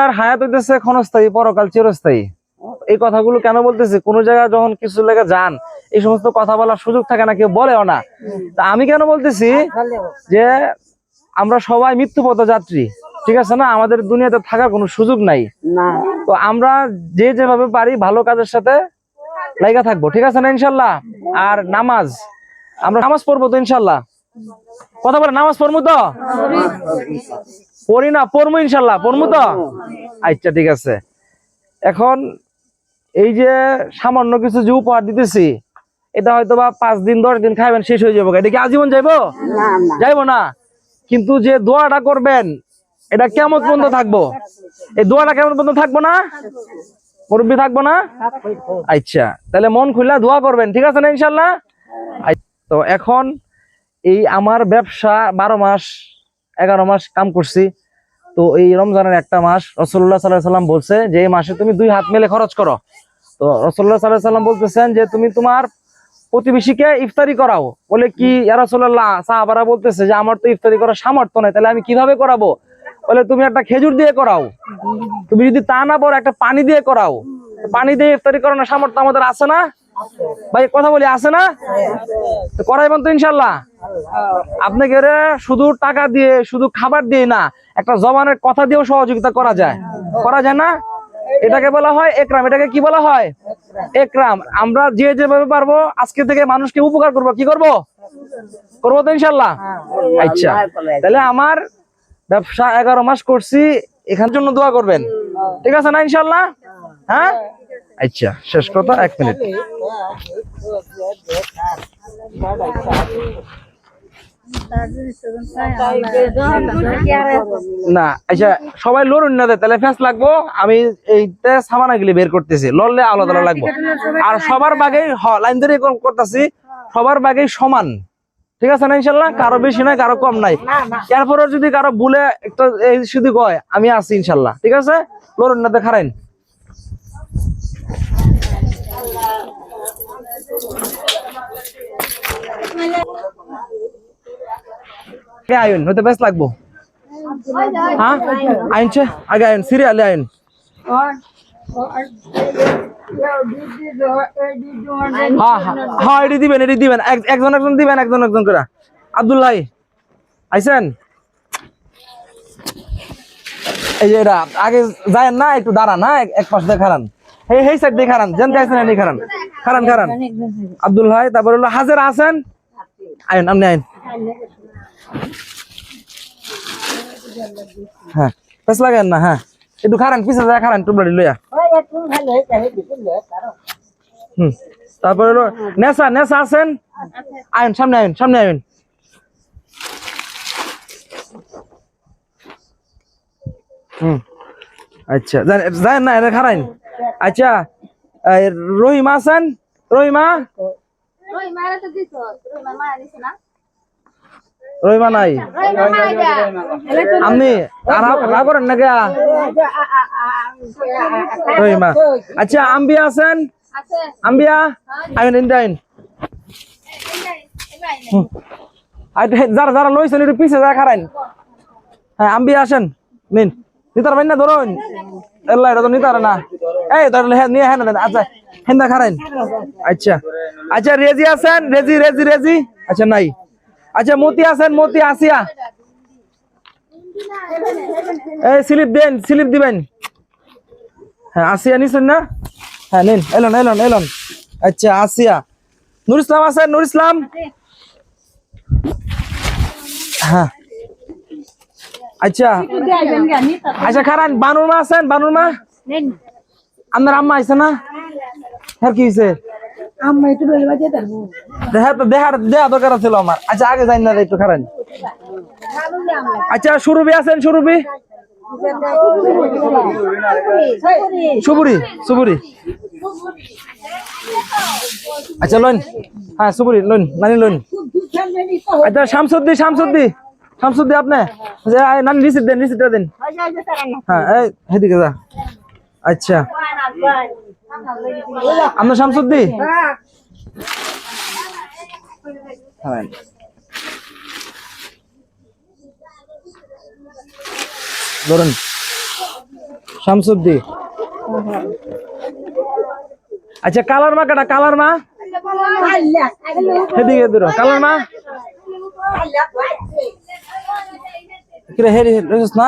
আর হায়াত হইতেছে ক্ষণস্থায়ী, পরকাল চিরস্থায়ী। এই কথাগুলো কেন বলতেছি, কোন জায়গায় যখন কিছু লেগে যান এই সমস্ত কথা বলার সুযোগ থাকে না, কেউ বলেও না। তা আমি কেন বলতেছি যে আমরা সবাই মৃত্যুপথ যাত্রী, ঠিক আছে না? আমাদের দুনিয়াতে থাকার কোনো সুযোগ নাই। তো আমরা যে যেভাবে পারি ভালো কাজের সাথে লাগা থাকবো, ঠিক আছে না ইনশাল্লাহ? আর নামাজ, আমরা নামাজ পড়বো তো ইনশাল্লাহ? কথা বলে নামাজ পড়বো তো? পড়ি না, পড়বো ইনশাল্লাহ, পড়বো তো? আচ্ছা ঠিক আছে। এখন এই যে সামান্য কিছু যে উপহার দিতেছি, এটা হয়তো বা 5 দিন 10 দিন খাইবেন, শেষ হয়ে যাবো। এটা কি আজীবন যাইবো? যাইবো না। কিন্তু যে দোয়াটা করবেন এটা কেমন পর্যন্ত থাকবো? এই দোয়াটা কেমন পর্যন্ত থাকবো না? মুরব্বি থাকবো না? আচ্ছা, তাহলে মন খুলে দোয়া করবেন, ঠিক আছে না ইনশাল্লাহ? তো এখন এই আমার ব্যবসা 12 মাস 11 মাস কাম করছি। তো এই রমজানের একটা মাস রাসূলুল্লাহ সাল্লাল্লাহু আলাইহি সাল্লাম বলছে যে এই মাসে তুমি 2 হাত মেলে খরচ করো। তো রাসূলুল্লাহ সাল্লাল্লাহু আলাইহি সাল্লাম বলতেছেন যে তুমি তোমার প্রতিবেশীকে ইফতারি করাও। বলে কি ইয়া রাসূলুল্লাহ, সাহাবারা বলতেছে যে আমার তো ইফতারি করার সামর্থ্য নাই, তাহলে আমি কিভাবে করাবো? বলে তুমি একটা খেজুর দিয়ে করাও। তুমি যদি তা না পারো একটা পানি দিয়ে করাও। পানি দিয়ে ইফতারি করানোর সামর্থ্য আমাদের আছে না ভাই? কথা বলি, আছে না? তো করাইবেন তো ইনশাল্লাহ? আপনাকে শুধু টাকা দিয়ে, শুধু খাবার দিয়ে না, একটা জবানের কথা দিয়েও সহযোগিতা করা যায়, করা যায় না? এটাকে বলা হয় একরাম। এটাকে কি বলা হয়? একরাম। আমরা যে যেভাবে পারবো আজকে থেকে মানুষকে উপকার করবো। কি করবো? করবো তো ইনশাল্লাহ? আচ্ছা, তাহলে আমার ব্যবসা 11 মাস করছি, এখানের জন্য দোয়া করবেন, ঠিক আছে না ইনশাল্লাহ? হ্যাঁ, আচ্ছা, শেষ কথা 1 মিনিট। না আচ্ছা, সবাই লড়ুন না, তাহলে ফেস লাগবো। আমি এইটা সামানা গেলে বের করতেছি, লড়লে আলাদা লাগবো। আর সবার বাগে লাইন ধরে করতেছি, সবার বাগে সমান, ঠিক আছে না ইনশাল্লাহ? কারো বেশি নাই, কারো কম নাই। এরপরে যদি কারো ভুলে একটা শুধু কয়, আমি আছি ইনশাল্লাহ, ঠিক আছে? লড়ুন না, দেখারেন। আইন হতে বেশ লাগবো। হ্যাঁ, আইনছে আগে আইন, সিরিয়ালে আইন। হ্যাঁ হ্যাঁ, এটি দিবেন, এটি দিবেন, একজন একজন দিবেন, একজন একজন করে। আব্দুল্লাহ আইছেন? এই যে এটা আগে যায় না, একটু দাঁড়ান। না, এক পাশ দিয়ে খারান, এই সাইড দিয়ে খারান, জানতে আইছেন? এনে খারান, খারান খারান। আব্দুল ভাই, তারপর হলো হাজেরা আছেন? আইন, আপনি আইন। হ্যাঁ, পেছ লাগেন না। হ্যাঁ, একটু খারান, পিছে যায় খারান, টুবলাড়ি লইয়া। তারপর হলো নেশা, নেশা আছেন? আইন, সামনে আইন, সামনে আইন। আচ্ছা, যায় না, এটা খারাইন। আচ্ছা, রহিমা আছেন? রহিমা, রহিমা নাই? আপনি রাগ করেন না কে? রহিমা। আচ্ছা, আম্বিয়া আছেন? আম্বিয়া, আইন, আইন। যারা যারা লইছেন একটু পিছিয়ে যায় খারাইন। হ্যাঁ, আম্বিয়া আসেন, নিন। নিতার ভাই না, ধরুন। এল্লা, এটা তো নিতার না। এই ধরলে নিয়ে হ্যাঁ না। আচ্ছা, হেন্দা খারাইন। আচ্ছা আচ্ছা, রেজি আছেন? রেজি, রেজি, রেজি। আচ্ছা, নাই। আচ্ছা, মতি আছেন? মতি, আসিয়া। এই স্লিপ দেন, স্লিপ দিবেন। হ্যাঁ, আসিয়া নিছেন না? হ্যাঁ, নিন, এলন এলন এলন। আচ্ছা, আসিয়া। নুর ইসলাম আছেন? নুর ইসলাম, হ্যাঁ। আচ্ছা আচ্ছা, খারান। বানুর মা আছেন? বানুর মা, আপনার আম্মা আইছে না? হ্যাঁ, কি হয়েছে? দেখা দরকার ছিল আমার। আচ্ছা, আগে যাই না, একটু খারান। আচ্ছা, সুরভি আছেন? সুরভি, সুপুরি, সুপুরি। আচ্ছা, লোন। হ্যাঁ, সুপুরি লোন, নানি লোন। আচ্ছা, শামসুদ্দি, শামসুদ্দি, শামসুদ্দি আপনি নানি রিসিট দেন, রিসিটটা দেন। হ্যাঁ, এই হেদিকে যা। আচ্ছা, আপনার শামসুদ্দি, হ্যাঁ। ধরুন, শামসুদ্দি। আচ্ছা কালার মা কাটা, কালার মা এদিকে দূর, কালার মা কিরে হেরি রইছস না।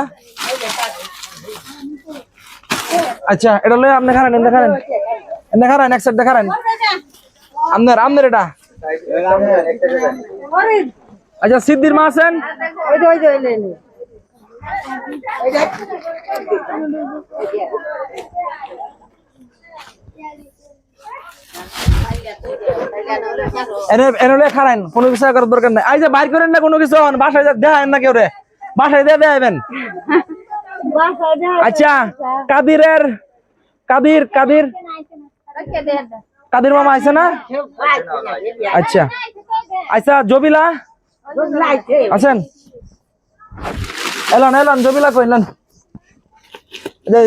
আচ্ছা এটা লই আপনি খারান, এনে খারান, এনে খারান, এক সাইড দেখারেন আপনার আপনার এটা। আচ্ছা সিদ্দির মা আছেন? এনে খারান, কোনো কিছু করার দরকার নাই। এই যে বাইর করেন না কোনো কিছু, বাসায় দেখায়েন না কেউ রে, বাসায় দিয়ে দেখাবেন। আচ্ছা কাদিরের কাদির কাদির কাদির মামা আছে না? আচ্ছা আচ্ছা জবিলা আছেন? এলান এলান জবিলা কই এলান,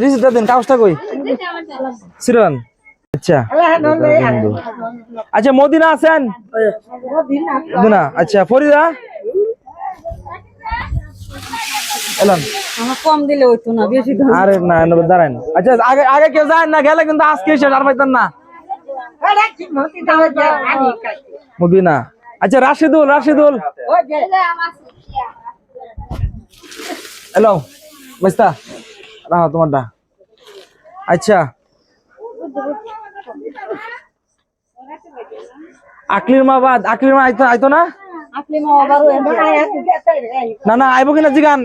রিসিপ্টটা দিন, কাগজটা কই সিরান। আচ্ছা আচ্ছা মদিনা আছেন? মদিনা। আচ্ছা ফরিদা এলান, কম দিলে হইতো না, বেশি আরে না দাঁড়ান। আচ্ছা আগে আগে কেউ যায় না, গেলে কিন্তু আজকে শেষ আর পাইতেন না। মদিনা। আচ্ছা রাশিদুল, রাশিদুল হ্যালো বাইস্তা রাহো তোমারটা। আচ্ছা আকলির মা বাদ, আকলির মা আইতো আইতো না? না না আইবো কিনা জিগান।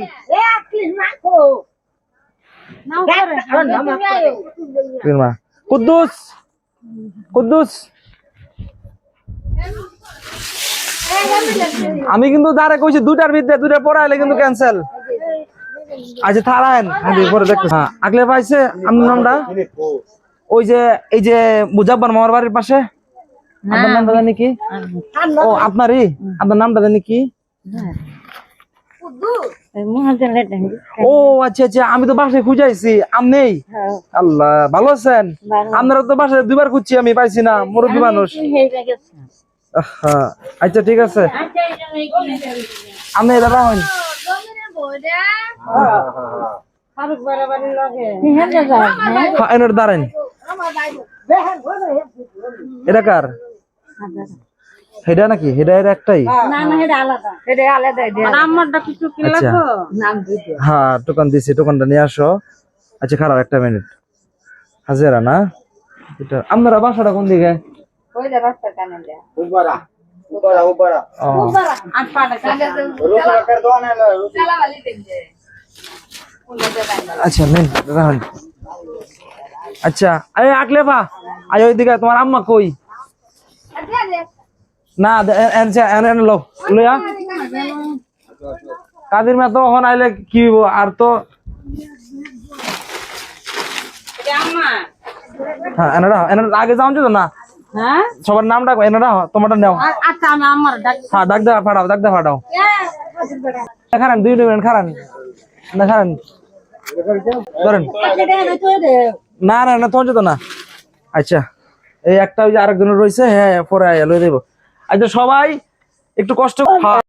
কুদ্দুস, কুদ্দুস আমি কিন্তু যারা কইছি দুটার ভিতরে দুটা পড়াইলে কিন্তু ক্যান্সেল। আচ্ছা থারায়েন পরে দেখতেছি। হ্যাঁ আগলে পাইছে আপনার নামটা? ওই যে এই যে মুজাব্বার মামার বাড়ির পাশে, আপনার নামটা জানি কি? ও আপনারই, আপনার নামটা জানি কি? ও আচ্ছা আচ্ছা, আমি তো বাসায় খুঁজাইছি আপনি। আল্লাহ ভালো আছেন? আপনারা তো বাসায় দুইবার খুঁজছি, আমি পাইছি না, মুরব্বী মানুষ। আচ্ছা ঠিক আছে, আপনি দাদা হন দাঁড়ান। এটা কার? হেডা নাকি? হেডা এর একটাই? হ্যাঁ টোকান দিছি, টোকানটা নিয়ে আসো। আচ্ছা খারাপ একটা মিনিট। হাজারা না এটা? আপনারা বাসাটা কোন দিকে? আচ্ছা মেন রাহুল। আচ্ছা আরে আকলে ভা আয় ওইদিকে, তোমার আম্মা কই? না লো লইয়া কাদের মা তো এখন আইলে কি হইব আর তো। হ্যাঁ এনারা এনারা আগে যাওন যেত না। হ্যাঁ সবার নাম ডাকো, এনারা তোমারটা নাও। আচ্ছা আমি আমার ডাক। হ্যাঁ ডাক দা ফাটাও, ডাক দা ফাটাও। খারান 2 মিনিট খারান না, খারান ধরেন। না না না তোমার যেত না। আচ্ছা এই একটা ওই যে আরেকজনের রয়েছে, হ্যাঁ পরে লই দেব। আচ্ছা সবাই একটু কষ্ট